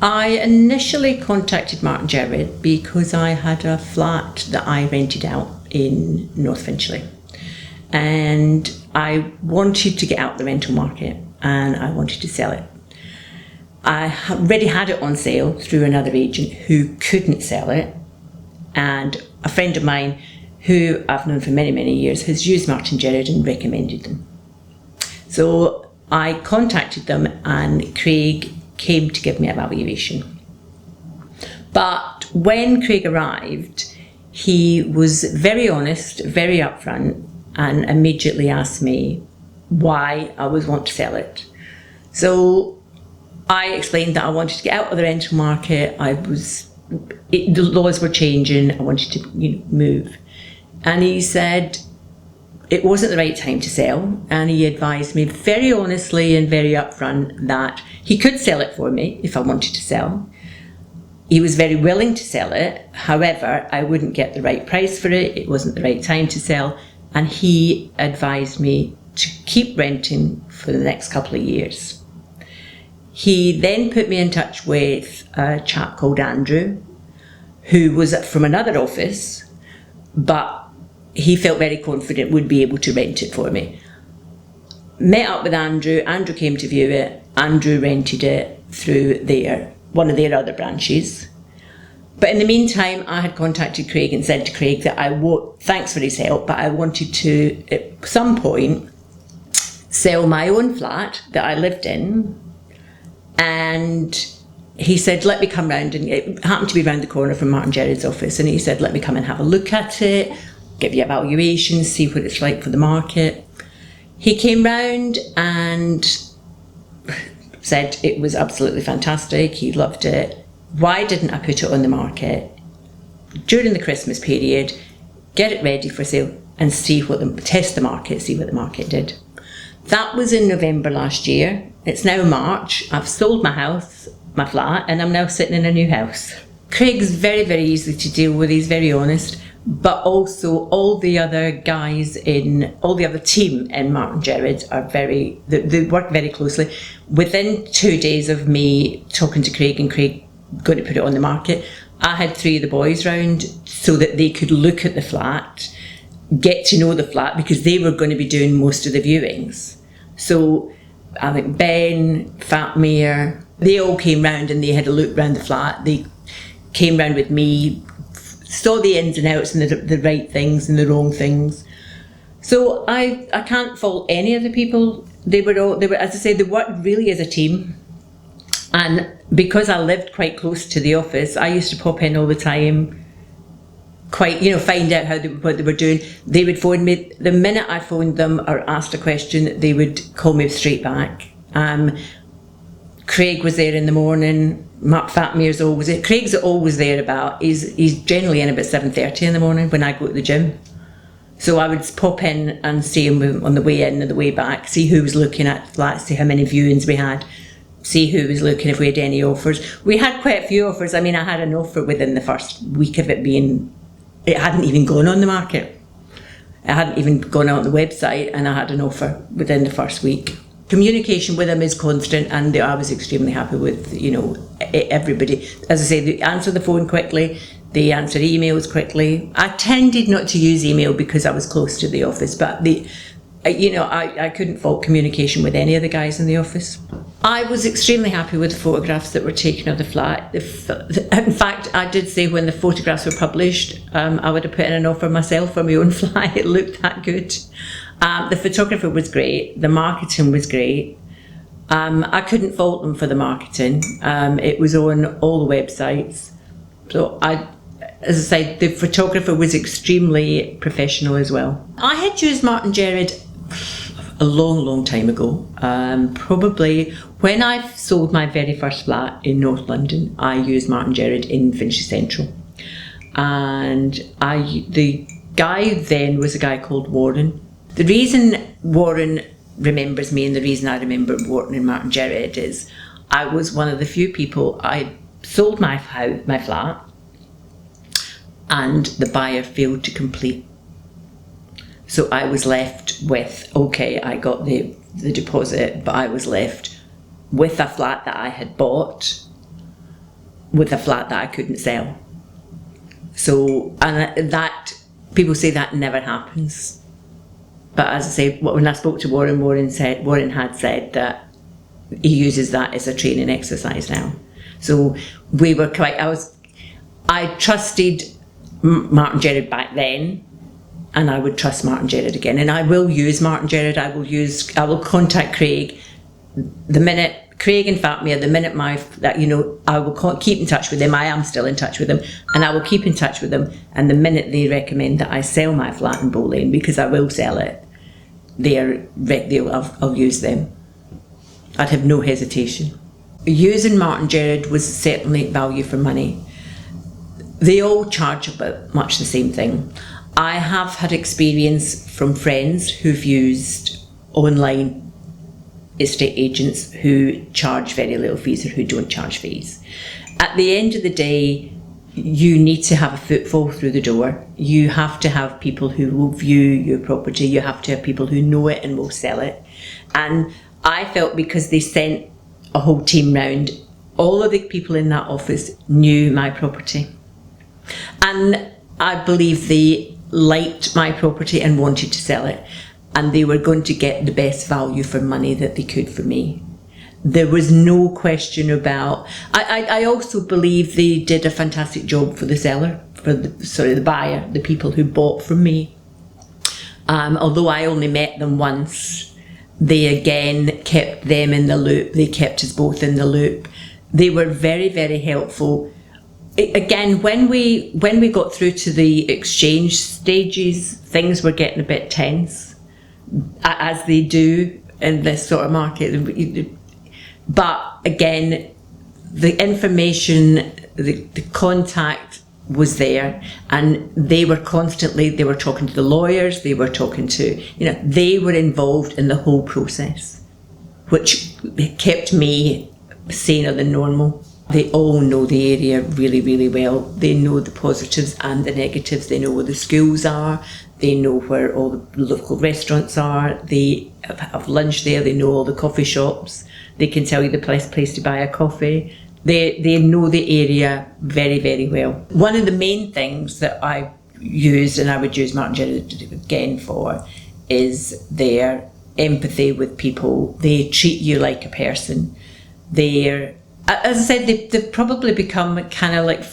I initially contacted Martin Gerard because I had a flat that I rented out in North Finchley, and I wanted to get out the rental market and I wanted to sell it. I already had it on sale through another agent who couldn't sell it, and a friend of mine who I've known for many, many years has used Martin Gerard and recommended them. So I contacted them and Craig came to give me a valuation. But when Craig arrived, he was very honest, very upfront, and immediately asked me why I was wanting to sell it. So I explained that I wanted to get out of the rental market. The laws were changing. I wanted to move. And he said it wasn't the right time to sell. And he advised me very honestly and very upfront that he could sell it for me if I wanted to sell. He was very willing to sell it. However, I wouldn't get the right price for it. It wasn't the right time to sell. And he advised me to keep renting for the next couple of years. He then put me in touch with a chap called Andrew, who was from another office, but he felt very confident would be able to rent it for me. Met up with Andrew. Andrew came to view it. Andrew rented it through one of their other branches. But in the meantime, I had contacted Craig and said to Craig that thanks for his help, but I wanted to, at some point, sell my own flat that I lived in. And he said, let me come round, and it happened to be round the corner from Martin Gerard's office, and he said, let me come and have a look at it, give you a valuation, see what it's like for the market. He came round and said it was absolutely fantastic, he loved it. Why didn't I put it on the market during the Christmas period, get it ready for sale, and test the market, see what the market did. That was in November last year. It's now March. I've sold my house, my flat, and I'm now sitting in a new house. Craig's very, very easy to deal with. He's very honest, but also all the other team in Martin Gerard are they work very closely. Within 2 days of me talking to Craig and Craig going to put it on the market, I had 3 of the boys round so that they could look at the flat, get to know the flat, because they were going to be doing most of the viewings. So I think Ben, Fatmir, they all came round and they had a look round the flat. They came round with me, saw the ins and outs and the right things and the wrong things. So I can't fault any of the people. They were, as I say, they worked really as a team. And because I lived quite close to the office, I used to pop in all the time, find out what they were doing. They would phone me. The minute I phoned them or asked a question, they would call me straight back. Craig was there in the morning. Mark Fatmir's always there. Craig's always there he's generally in about 7:30 in the morning when I go to the gym. So I would pop in and see him on the way in and the way back, see who was looking at flats, see how many viewings we had, see who was looking, if we had any offers. We had quite a few offers. I mean, I had an offer within the first week of it hadn't even gone on the market. It hadn't even gone out on the website, and I had an offer within the first week. Communication with them is constant, and I was extremely happy with, everybody. As I say, they answer the phone quickly, they answer emails quickly. I tended not to use email because I was close to the office, but I couldn't fault communication with any of the guys in the office. I was extremely happy with the photographs that were taken of the flat. In fact, I did say when the photographs were published, I would have put in an offer myself for my own flat. It looked that good. The photographer was great. The marketing was great. I couldn't fault them for the marketing. It was on all the websites. So as I say, the photographer was extremely professional as well. I had used Martin Gerard a long, long time ago. Probably when I sold my very first flat in North London, I used Martin Gerard in Finchley Central. And the guy then was a guy called Warren. The reason Warren remembers me and the reason I remember Warren and Martin Gerard is I was one of the few people. I sold my flat and the buyer failed to complete. So I was left with, I got the deposit, but I was left with a flat that I had bought with a flat that I couldn't sell. So, and that, people say that never happens. But as I say, when I spoke to Warren, Warren had said that he uses that as a training exercise now. So we were I trusted Martin Gerard back then, and I would trust Martin Gerard again. And I will use Martin Gerard. I will contact Craig the minute Craig and Fatmir, the minute I will keep in touch with them. I am still in touch with them, and I will keep in touch with them. And the minute they recommend that I sell my flat in Bow Lane, because I will sell it, I'll use them. I'd have no hesitation. Using Martin Gerard was certainly value for money. They all charge about much the same thing. I have had experience from friends who've used online estate agents who charge very little fees or who don't charge fees. At the end of the day, you need to have a footfall through the door. You have to have people who will view your property. You have to have people who know it and will sell it. And I felt because they sent a whole team round, all of the people in that office knew my property. And I believe they liked my property and wanted to sell it. And they were going to get the best value for money that they could for me. There was no question about... I also believe they did a fantastic job for the seller, the buyer, the people who bought from me. Although I only met them once, they again kept them in the loop. They kept us both in the loop. They were very, very helpful. Again, when we got through to the exchange stages, things were getting a bit tense, as they do in this sort of market. But again, the information, the contact was there, and they were talking to the lawyers, they were talking to, they were involved in the whole process, which kept me saner than normal. They all know the area really, really well. They know the positives and the negatives. They know where the schools are. They know where all the local restaurants are. They have lunch there. They know all the coffee shops. They can tell you the best place to buy a coffee. They know the area very, very well. One of the main things that I used, and I would use Martin Gerard again for, is their empathy with people. They treat you like a person. As I said, they've probably become kind of like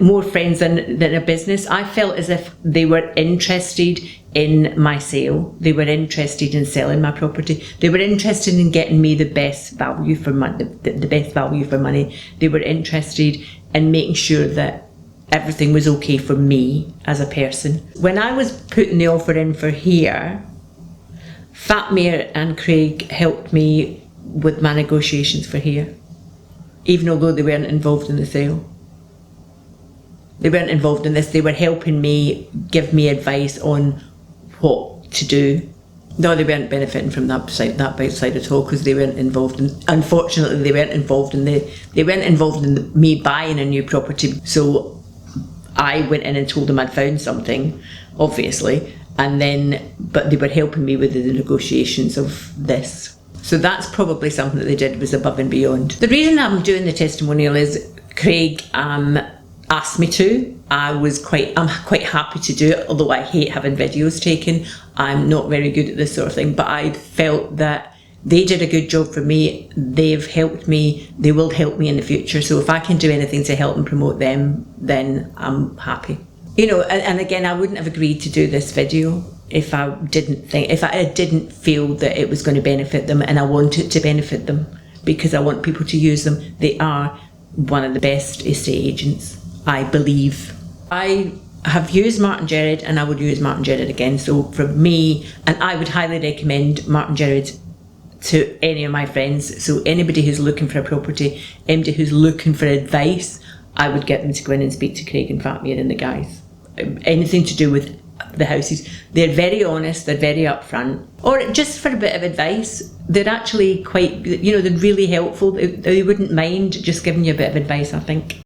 more friends than a business. I felt as if they were interested in my sale. They were interested in selling my property. They were interested in getting me the best value for money. The best value for money. They were interested in making sure that everything was okay for me as a person. When I was putting the offer in for here, Fatmir and Craig helped me with my negotiations for here, even although they weren't involved in the sale. They weren't involved in this. They were helping me, give me advice on what to do. No, they weren't benefiting from that side at all, because they weren't involved in. Unfortunately, they weren't involved in me buying a new property. So I went in and told them I'd found something, obviously, but they were helping me with the negotiations of this. So that's probably something that they did was above and beyond. The reason I'm doing the testimonial is Craig asked me to. I'm quite happy to do it, although I hate having videos taken. I'm not very good at this sort of thing, but I felt that they did a good job for me. They've helped me. They will help me in the future. So if I can do anything to help and promote them, then I'm happy. And again, I wouldn't have agreed to do this video if I didn't feel that it was going to benefit them, and I want it to benefit them because I want people to use them. They are one of the best estate agents, I believe. I have used Martin Gerard, and I would use Martin Gerard again. So for me, and I would highly recommend Martin Gerard to any of my friends. So anybody who's looking for a property, anybody who's looking for advice, I would get them to go in and speak to Craig and Fatmir and the guys. Anything to do with the houses. They're very honest, they're very upfront. Or just for a bit of advice, they're actually quite, they're really helpful. They wouldn't mind just giving you a bit of advice, I think.